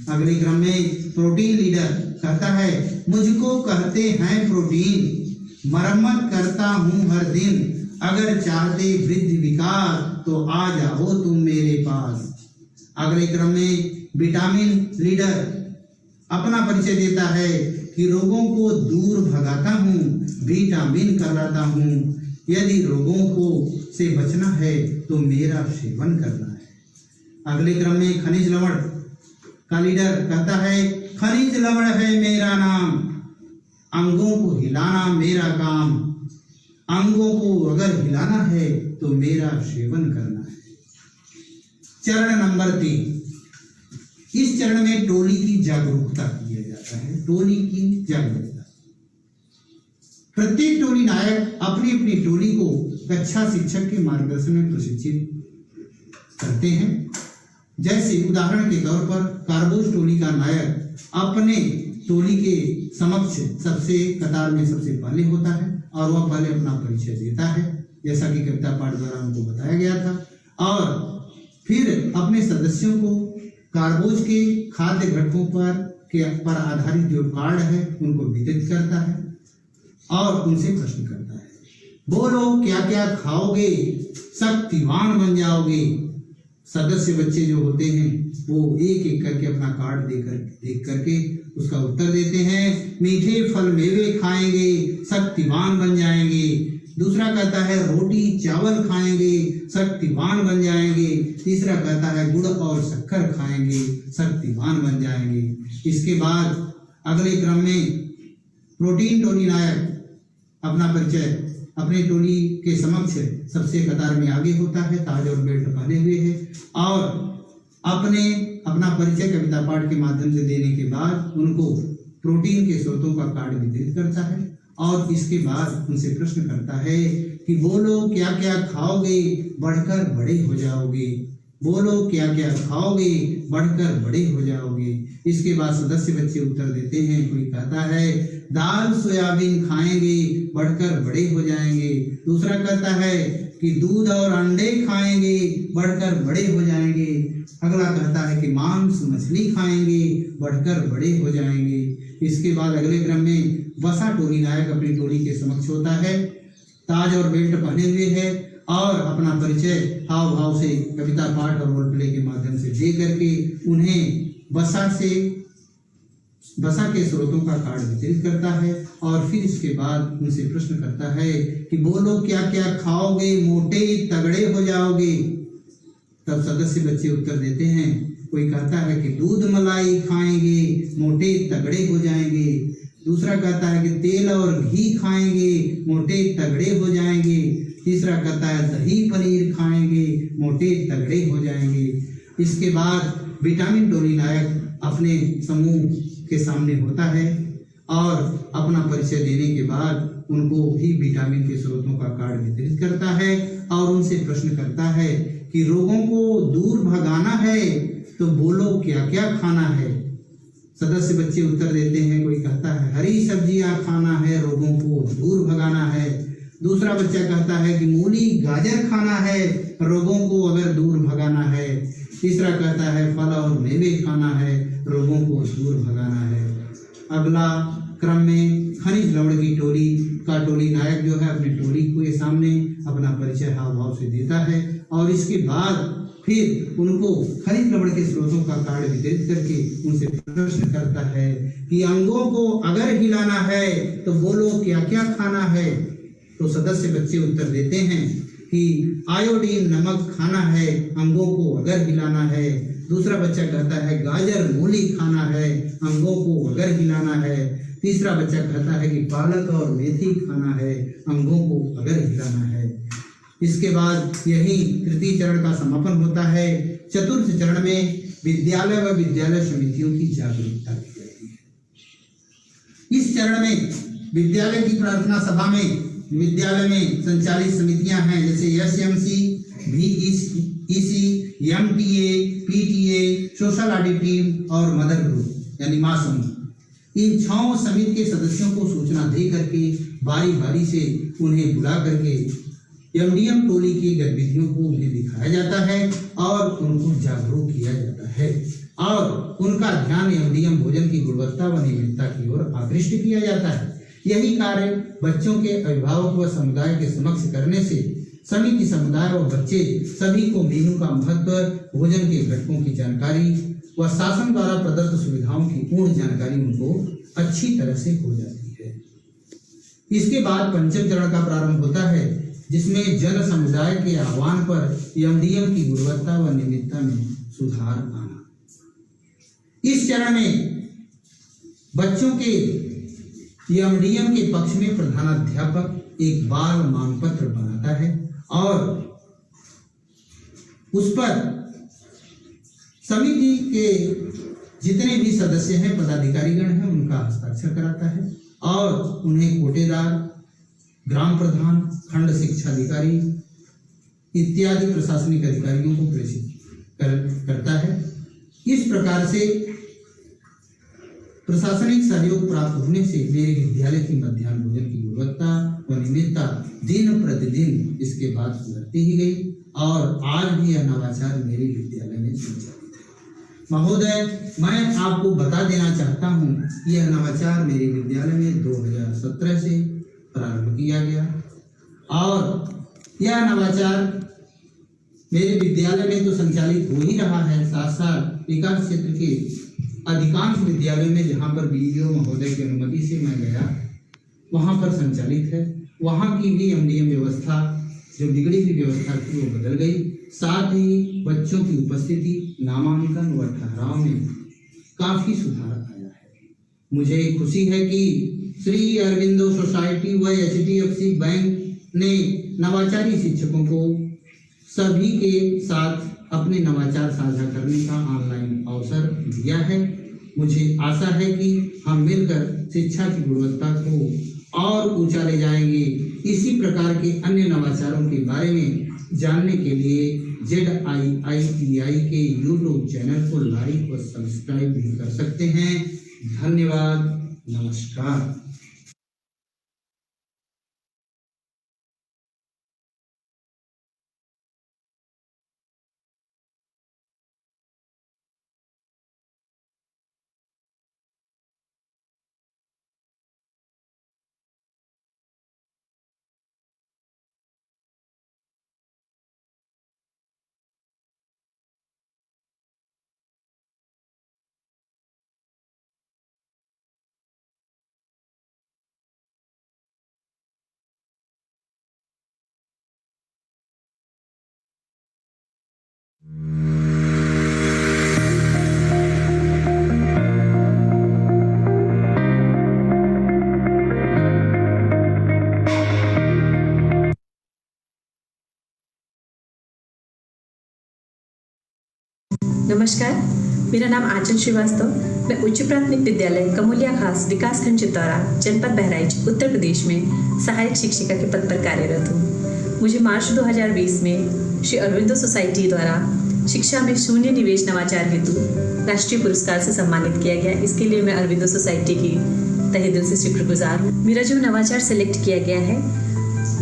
अगले क्रम में प्रोटीन लीडर कहता है, मुझको कहते हैं प्रोटीन, मरम्मत करता हूँ हर दिन, अगर चाहते वृद्धि विकास तो आ जाओ तुम मेरे पास। अगले क्रम में विटामिन लीडर अपना परिचय देता है कि रोगों को दूर भगाता हूँ, विटामिन कराता हूँ, यदि रोगों को से बचना है तो मेरा सेवन करना है। अगले क्रम में खनिज लवण का लीडर कहता है, खनिज लवण है मेरा नाम, अंगों को हिलाना मेरा काम, अंगों को अगर हिलाना है तो मेरा सेवन करना है। चरण नंबर 3, इस चरण में टोली की जागरूकता किया जाता है। टोली की जागरूकता, प्रत्येक टोली नायक अपनी अपनी टोली को कक्षा शिक्षक के मार्गदर्शन में प्रशिक्षित करते हैं। जैसे उदाहरण के तौर पर कार्बोज टोली का नायक अपने टोली के समक्ष सबसे कतार में सबसे पहले होता है और वह पहले अपना परिचय देता है, जैसा कि कविता पाठ द्वारा उनको बताया गया था, और फिर अपने सदस्यों को कार्बोज के खाद्य घटकों पर आधारित जो कार्ड है उनको वितरित करता है और उनसे प्रश्न करता है, बोलो क्या क्या खाओगे, शक्तिवान बन जाओगे। सदस्य बच्चे जो होते हैं वो एक एक करके अपना कार्ड देख करके उसका उत्तर देते हैं, मीठे फल मेवे खाएंगे, शक्तिवान बन जाएंगे। दूसरा कहता है रोटी चावल खाएंगे, शक्तिवान बन जाएंगे। तीसरा कहता है गुड़ और शक्कर खाएंगे, शक्तिवान बन जाएंगे। इसके बाद अगले क्रम में प्रोटीन टोली नायक अपना परिचय अपनी टोली के समक्ष सबसे कतार में आगे होता है, ताज और बेल्ट पहने हुए है और अपना परिचय कविता पाठ के माध्यम से देने के बाद उनको प्रोटीन के स्रोतों का कार्ड वितरित करता है और इसके बाद उनसे प्रश्न करता है कि बोलो क्या क्या खाओगे बढ़कर बड़े हो जाओगे, बोलो क्या क्या खाओगे बढ़कर बड़े हो जाओगे। इसके बाद सदस्य बच्चे उत्तर देते हैं। कोई कहता है दाल सोयाबीन खाएंगे बढ़कर बड़े हो जाएंगे, दूसरा कहता है कि दूध और अंडे खाएंगे बढ़कर बड़े हो जाएंगे, अगला कहता है कि मांस मछली खाएंगे बढ़कर बड़े हो जाएंगे। इसके बाद अगले क्रम में वसा टोली नायक अपनी टोली के समक्ष होता है, ताज और बेल्ट पहने हुए है और अपना परिचय हाव भाव से कविता पाठ और रोल प्ले के माध्यम से दे करके उन्हें वसा के स्रोतों का कार्ड वितरित करता है और फिर इसके बाद उनसे प्रश्न करता है कि बोलो क्या क्या खाओगे मोटे तगड़े हो जाओगे। तब सदस्य बच्चे उत्तर देते हैं। कोई कहता है कि दूध मलाई खाएंगे मोटे तगड़े हो जाएंगे, दूसरा कहता है कि तेल और घी खाएंगे मोटे तगड़े हो जाएंगे, तीसरा कहता है दही पनीर खाएंगे मोटे तगड़े हो जाएंगे। इसके बाद विटामिन टोली नायक अपने समूह के सामने होता है और अपना परिचय देने के बाद उनको भी विटामिन के स्रोतों का कार्ड वितरित करता है और उनसे प्रश्न करता है कि रोगों को दूर भगाना है तो बोलो क्या क्या खाना है। सदस्य बच्चे उत्तर देते हैं। कोई कहता है हरी सब्जियां खाना है रोगों को दूर भगाना है, दूसरा बच्चा कहता है कि मूली गाजर खाना है रोगों को अगर दूर भगाना है, तीसरा कहता है फल और मेवे खाना है रोगों को दूर भगाना है। अगला क्रम में खनिज लवण की टोली नायक जो है अपनी टोली के सामने अपना परिचय हाव भाव से देता है और इसके बाद फिर उनको खनिज लवण के स्रोतों का कार्ड वितरित करके उनसे प्रश्न करता है कि अंगों को अगर हिलाना है तो बोलो क्या क्या खाना है। तो सदस्य बच्चे उत्तर देते हैं कि आयोडीन नमक खाना है अंगों को अगर हिलाना है, दूसरा बच्चा कहता है गाजर मूली खाना है अंगों को अगर हिलाना है, तीसरा बच्चा कहता है कि पालक और मेथी खाना है अंगों को अगर हिलाना है। इसके बाद यही तृतीय चरण का समापन होता है। चतुर्थ चरण में विद्यालय व विद्यालय समितियों की जागरूकता की जाती है। इस चरण में विद्यालय की प्रार्थना सभा में विद्यालय में संचालित समितियां हैं जैसे SMC, VEC, MTA, PTA, social audit team और मदर ग्रुप यानी मां समूह। इन 6 समिति के सदस्यों को सूचना दे करके बारी बारी से उन्हें बुला करके MDM टोली की गतिविधियों को उन्हें दिखाया जाता है और उनको जागरूक किया जाता है और उनका ध्यान MDM भोजन की गुणवत्ता व नियमितता की ओर आकृष्ट किया जाता है। यही कार्य बच्चों के अभिभावक व समुदाय के समक्ष करने से समिति, समुदाय और बच्चे सभी को मेनू का महत्व, भोजन के घटकों की जानकारी व शासन द्वारा प्रदत्त सुविधाओं की पूर्ण जानकारी उनको अच्छी तरह से हो जाती है। इसके बाद पंचम चरण का प्रारंभ होता है जिसमें जन समुदाय के आह्वान पर MDM की गुणवत्ता व नियमितता में सुधार आना। इस चरण में बच्चों के MDM के पक्ष में प्रधानाध्यापक एक बाल मांग पत्र बनाता है और उस पर समिति के जितने भी सदस्य हैं, पदाधिकारीगण हैं, उनका हस्ताक्षर कराता है और उन्हें कोटेदार, ग्राम प्रधान, खंड शिक्षा अधिकारी इत्यादि प्रशासनिक अधिकारियों को प्रेषित करता है। इस प्रकार से प्रशासनिक सहयोग प्राप्त होने से मेरे विद्यालय की मध्याह्न भोजन की गुणवत्ता व नियमितता दिन प्रतिदिन इसके बाद सुधरती ही गई और आज भी यह नवाचार मेरे विद्यालय में संचालित है। महोदय, मैं आपको बता देना चाहता हूँ कि यह नवाचार मेरे विद्यालय में 2017 से प्रारंभ किया गया और यह नवाचार मेरे विद्यालय में तो संचालित हो ही रहा है, साथ साथ विकास क्षेत्र के अधिकांश विद्यालयों में जहाँ पर BDO महोदय की अनुमति से मैं गया वहाँ पर संचालित है। वहाँ की भी MDM व्यवस्था जो बिगड़ी हुई व्यवस्था थी वो बदल गई। साथ ही बच्चों की उपस्थिति, नामांकन व ठहराव में काफ़ी सुधार आया है। मुझे खुशी है कि श्री अरविंदो सोसाइटी व HDFC बैंक ने नवाचारी शिक्षकों को सभी के साथ अपने नवाचार साझा करने का ऑनलाइन अवसर दिया है। मुझे आशा है कि हम मिलकर शिक्षा की गुणवत्ता को और ऊंचा ले जाएंगे। इसी प्रकार के अन्य नवाचारों के बारे में जानने के लिए ZIIEI के YouTube चैनल को लाइक और सब्सक्राइब भी कर सकते हैं। धन्यवाद, नमस्कार। नमस्कार, मेरा नाम आंचल श्रीवास्तव। मैं उच्च प्राथमिक विद्यालय कमोलिया खास विकासखंड चित्तौरा, जनपद बहराइच, उत्तर प्रदेश में सहायक शिक्षिका के पद पर कार्यरत हूँ। मुझे मार्च 2020 में श्री अरविंदो सोसाइटी द्वारा शिक्षा में शून्य निवेश नवाचार हेतु राष्ट्रीय पुरस्कार से सम्मानित किया गया। इसके लिए मैं अरविंदो सोसाइटी की तहे दिल से शुक्रगुजार हूँ। मेरा जो नवाचार सेलेक्ट किया गया है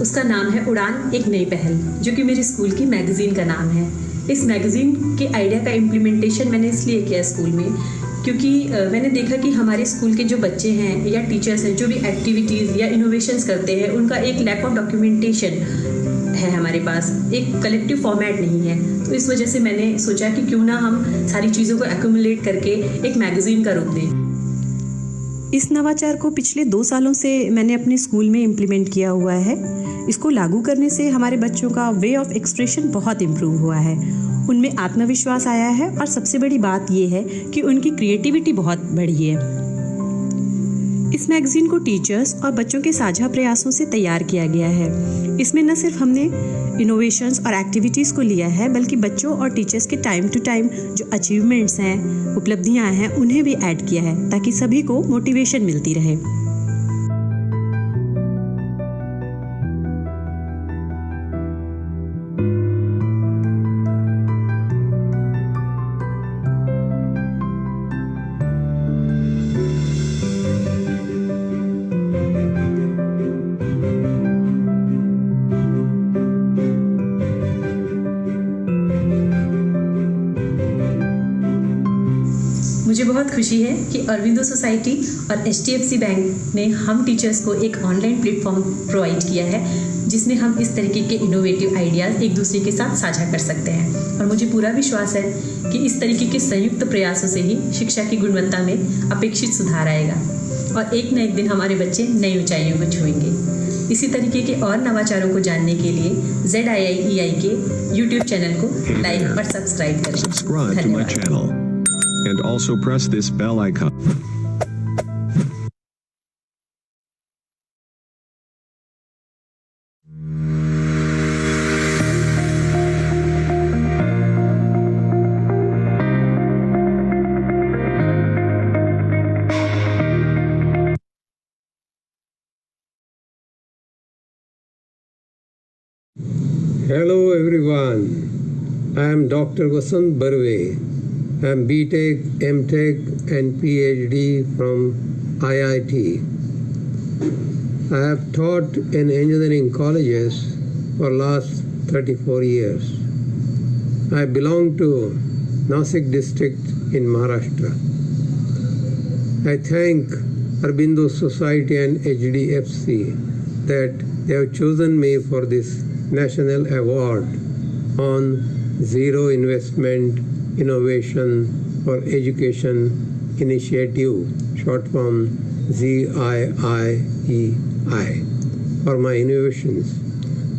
उसका नाम है उड़ान, एक नई पहल, जो कि मेरे स्कूल की मैगजीन का नाम है। इस मैगजीन के आइडिया का इम्प्लीमेंटेशन मैंने इसलिए किया स्कूल में क्योंकि मैंने देखा कि हमारे स्कूल के जो बच्चे हैं या टीचर्स हैं जो भी एक्टिविटीज़ या इनोवेशंस करते हैं उनका एक लैक ऑफ डॉक्यूमेंटेशन है हमारे पास, एक कलेक्टिव फॉर्मेट नहीं है। तो इस वजह से मैंने सोचा कि क्यों ना हम सारी चीज़ों को एक्यूमुलेट करके एक मैगजीन का रूप दें। इस नवाचार को पिछले 2 सालों से मैंने अपने स्कूल में इम्प्लीमेंट किया हुआ है। इसको लागू करने से हमारे बच्चों का वे ऑफ एक्सप्रेशन बहुत इम्प्रूव हुआ है, उनमें आत्मविश्वास आया है और सबसे बड़ी बात ये है कि उनकी क्रिएटिविटी बहुत बढ़ी है। इस मैगजीन को टीचर्स और बच्चों के साझा प्रयासों से तैयार किया गया है। इसमें न सिर्फ हमने इनोवेशंस और एक्टिविटीज़ को लिया है बल्कि बच्चों और टीचर्स के टाइम टू टाइम जो अचीवमेंट्स हैं, उपलब्धियां हैं, उन्हें भी ऐड किया है ताकि सभी को मोटिवेशन मिलती रहे। मुझे बहुत खुशी है कि अरविंदो सोसाइटी और HDFC बैंक ने हम टीचर्स को एक ऑनलाइन प्लेटफॉर्म प्रोवाइड किया है जिसमें हम इस तरीके के इनोवेटिव आइडियाज़ एक दूसरे के साथ साझा कर सकते हैं। और मुझे पूरा विश्वास है कि इस तरीके के संयुक्त प्रयासों से ही शिक्षा की गुणवत्ता में अपेक्षित सुधार आएगा और एक न एक दिन हमारे बच्चे नई ऊंचाइयों को छुएंगे। इसी तरीके के और नवाचारों को जानने के लिए ZIIEI के YouTube चैनल को लाइक और सब्सक्राइब करें। धन्यवाद। And also press this bell icon. Hello everyone, I am Dr. Vasant Barve. I am BTech, MTech and PhD from IIT. I have taught in engineering colleges for last 34 years. I belong to Nasik district in Maharashtra. I thank Aurobindo Society and HDFC that they have chosen me for this national award on Zero Investment Innovation for Education Initiative, short form ZIIEI, for my innovations.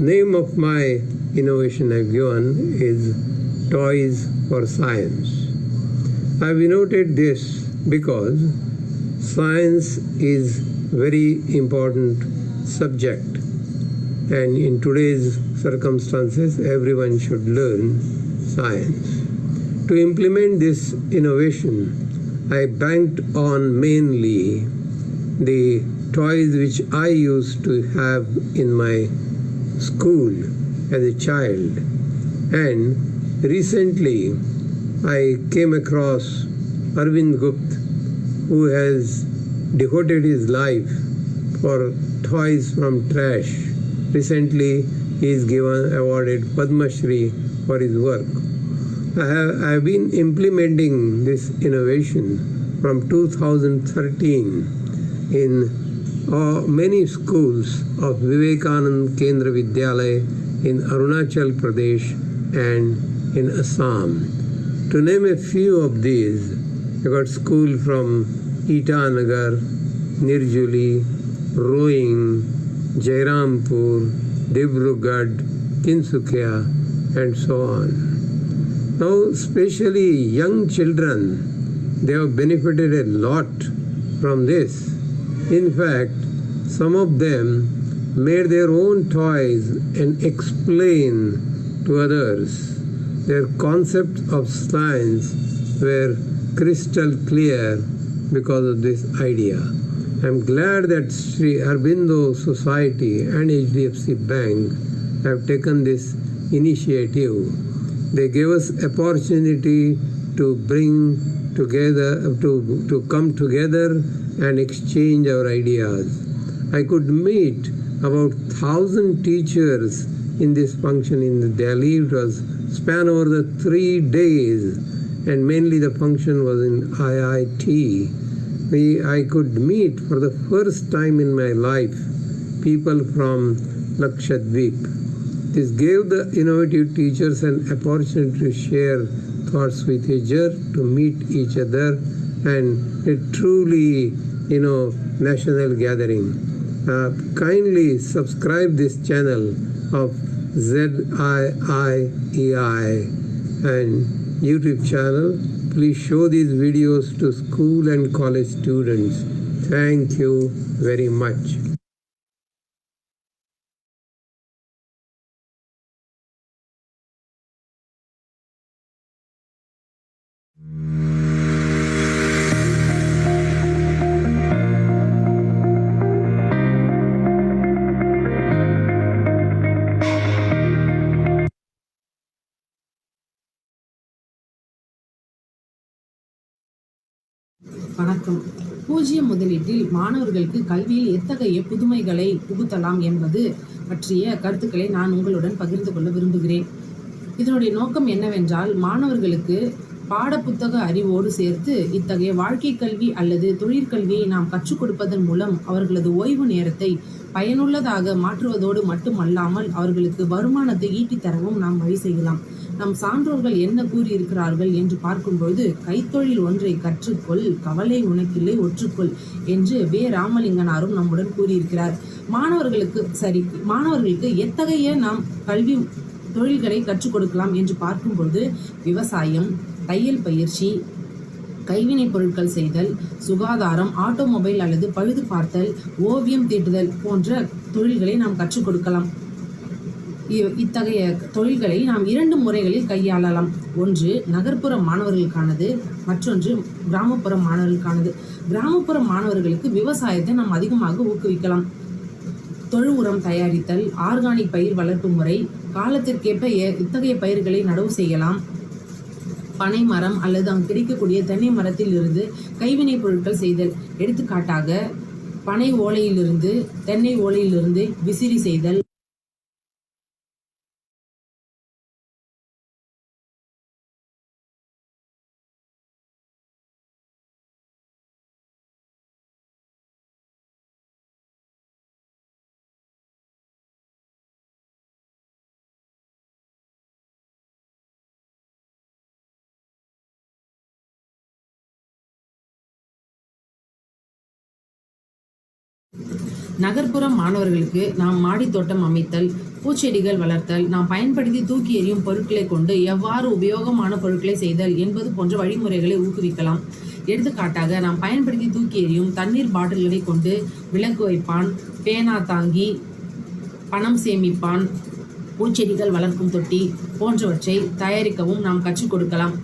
Name of my innovation I've given is Toys for Science. I've noted this because science is very important subject and in today's circumstances, everyone should learn science. To implement this innovation, I banked on mainly the toys which I used to have in my school as a child. And recently, I came across Arvind Gupta, who has devoted his life for toys from trash. Recently, he is awarded Padma Shri for his work. I have been implementing this innovation from 2013 in many schools of Vivekanand Kendra Vidyalaya in Arunachal Pradesh and in Assam. To name a few of these, I got school from Itanagar, Nirjuli, Roing, Jairampur, Dibrugarh, Tinsukia, and so on. Now, especially young children, they have benefited a lot from this. In fact, some of them made their own toys and explain to others. Their concepts of science were crystal clear because of this idea. I'm glad that Sri Aurobindo Society and HDFC Bank have taken this initiative. They gave us opportunity to bring together, to come together and exchange our ideas. I could meet about 1,000 teachers in this function in Delhi. It was span over the 3 days, and mainly the function was in IIT. I could meet for the first time in my life people from Lakshadweep. This gave the innovative teachers an opportunity to share thoughts with each other, to meet each other, and a truly, national gathering. Kindly subscribe this channel of ZIIEI and YouTube channel. Please show these videos to school and college students. Thank you very much. வணக்கம். பூஜ்ய முதலீட்டில் மாணவர்களுக்கு கல்வியில் எத்தகைய புதுமைகளை புகுத்தலாம் என்பது பற்றிய கருத்துக்களை நான் உங்களுடன் பகிர்ந்து கொள்ள விரும்புகிறேன். இதனுடைய நோக்கம் என்னவென்றால், மாணவர்களுக்கு பாடப்புத்தக அறிவோடு சேர்த்து இத்தகைய வாழ்க்கை கல்வி அல்லது தொழிற்கல்வியை நாம் கற்றுக் கொடுப்பதன் மூலம் அவர்களது ஓய்வு நேரத்தை பயனுள்ளதாக மாற்றுவதோடு மட்டுமல்லாமல் அவர்களுக்கு வருமானத்தை ஈட்டித்தரவும் நாம் வழி செய்யலாம். நம் சான்றோர்கள் என்ன கூறியிருக்கிறார்கள் என்று பார்க்கும்போது, கைத்தொழில் ஒன்றை கற்றுக்கொள், கவலை உனக்கில்லை ஒற்றுக்கொள் என்று வே. ராமலிங்கனாரும் நம்முடன் கூறியிருக்கிறார். மாணவர்களுக்கு எத்தகைய நாம் கல்வி தொழில்களை கற்றுக் கொடுக்கலாம் என்று பார்க்கும்போது, விவசாயம், தையல் பயிற்சி, கைவினைப் பொருட்கள் செய்தல், சுகாதாரம், ஆட்டோமொபைல் அல்லது பழுது பார்த்தல், ஓவியம் தீட்டுதல் போன்ற தொழில்களை நாம் கற்றுக் கொடுக்கலாம். இத்தகைய தொழில்களை நாம் 2 முறைகளில் கையாளலாம். ஒன்று நகர்ப்புற மாணவர்களுக்கானது, மற்றொன்று கிராமப்புற மாணவர்களுக்கானது. கிராமப்புற மாணவர்களுக்கு விவசாயத்தை நாம் அதிகமாக ஊக்குவிக்கலாம். தொழு உரம் தயாரித்தல், ஆர்கானிக் பயிர் வளர்ப்பு முறை, காலத்திற்கேற்ப இத்தகைய பயிர்களை நடவு செய்யலாம். பனை மரம் அல்லது அங்கு கிடைக்கக்கூடிய தென்னை மரத்தில் இருந்து கைவினைப் பொருட்கள் செய்தல். எடுத்துக்காட்டாக, பனை ஓலையிலிருந்து, தென்னை ஓலையிலிருந்து விசிறி செய்தல், நகர்ப்புற மாணவர்களுக்கு நாம் மாடித்தோட்டம் அமைத்தல், பூச்செடிகள் வளர்த்தல், நாம் பயன்படுத்தி தூக்கி எறியும் பொருட்களை கொண்டு எவ்வாறு உபயோகமான பொருட்களை செய்தல் என்பது போன்ற வழிமுறைகளை ஊக்குவிக்கலாம். எடுத்துக்காட்டாக, நாம் பயன்படுத்தி தூக்கி எறியும் தண்ணீர் பாட்டில்களை கொண்டு விளக்கு வைப்பான், பேனா தாங்கி, பணம் சேமிப்பான், பூச்செடிகள் வளர்க்கும் தொட்டி போன்றவற்றை தயாரிக்கவும் நாம் கற்றுக் கொடுக்கலாம்.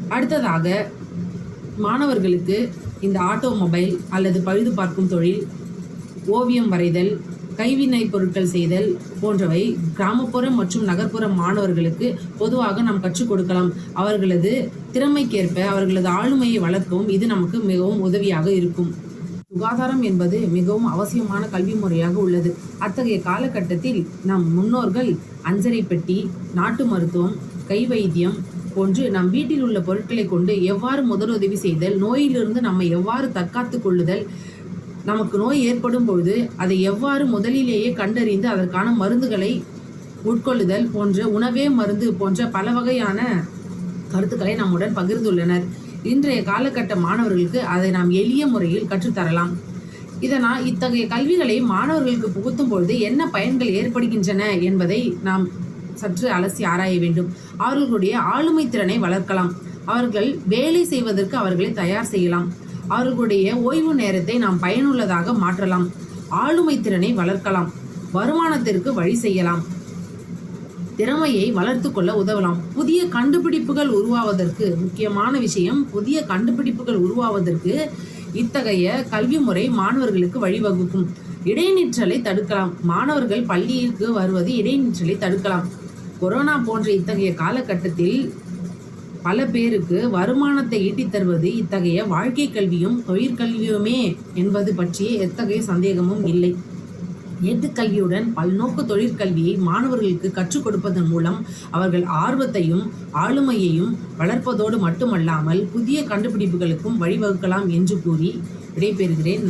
அடுத்ததாக மாணவர்களுக்கு இந்த ஆட்டோமொபைல் அல்லது பழுது பார்க்கும் தொழில், ஓவியம் வரைதல், கைவினை பொருட்கள் செய்தல் போன்றவை கிராமப்புற மற்றும் நகர்ப்புற மாணவர்களுக்கு பொதுவாக நாம் கற்றுக் கொடுக்கலாம். அவர்களது திறமைக்கேற்ப அவர்களது ஆளுமையை வளர்க்கவும் இது நமக்கு மிகவும் உதவியாக இருக்கும். சுகாதாரம் என்பது மிகவும் அவசியமான கல்வி முறையாக உள்ளது. அத்தகைய காலகட்டத்தில் நம் முன்னோர்கள் அஞ்சரை பெட்டி, நாட்டு மருத்துவம், கை வைத்தியம் போன்று நம் வீட்டில் உள்ள பொருட்களை கொண்டு எவ்வாறு முதலுதவி செய்தல், நோயிலிருந்து நம்மை எவ்வாறு தற்காத்துக் கொள்ளுதல், நமக்கு நோய் ஏற்படும் பொழுது அதை எவ்வாறு முதலிலேயே கண்டறிந்து அதற்கான மருந்துகளை உட்கொள்ளுதல் போன்ற உணவே மருந்து போன்ற பல வகையான கருத்துக்களை நம்முடன் பகிர்ந்துள்ளனர். இன்றைய காலகட்ட மாணவர்களுக்கு அதை நாம் எளிய முறையில் கற்றுத்தரலாம். இதனால் இத்தகைய கல்விகளை மாணவர்களுக்கு புகுத்தும் பொழுது என்ன பயன்கள் ஏற்படுகின்றன என்பதை நாம் சற்று அலசி ஆராய வேண்டும். அவர்களுடைய ஆளுமை திறனை வளர்க்கலாம். அவர்கள் வேலை செய்வதற்கு அவர்களை தயார் செய்யலாம். அவர்களுடைய ஓய்வு நேரத்தை நாம் பயனுள்ளதாக மாற்றலாம். ஆளுமை திறனை வளர்க்கலாம். வருமானத்திற்கு வழி செய்யலாம். திறமையை வளர்த்து கொள்ள உதவலாம். புதிய கண்டுபிடிப்புகள் உருவாவதற்கு முக்கியமான விஷயம், புதிய கண்டுபிடிப்புகள் உருவாவதற்கு இத்தகைய கல்வி முறை மாணவர்களுக்கு வழிவகுக்கும். இடைநிற்றலை தடுக்கலாம். மாணவர்கள் பள்ளிக்கு வருவது இடைநிற்றலை தடுக்கலாம். கொரோனா போன்ற இத்தகைய காலகட்டத்தில் பல பேருக்கு வருமானத்தை ஈட்டித் தருவது இத்தகைய வாழ்க்கை கல்வியும் தொழிற்கல்வியுமே என்பது பற்றிய எத்தகைய சந்தேகமும் இல்லை. ஏட்டுக்கல்வியுடன் பல்நோக்கு தொழிற்கல்வியை மாணவர்களுக்கு கற்றுக் கொடுப்பதன் மூலம் அவர்கள் ஆர்வத்தையும் ஆளுமையையும் வளர்ப்பதோடு மட்டுமல்லாமல் புதிய கண்டுபிடிப்புகளுக்கும் வழிவகுக்கலாம் என்று கூறி விடைபெறுகிறேன்.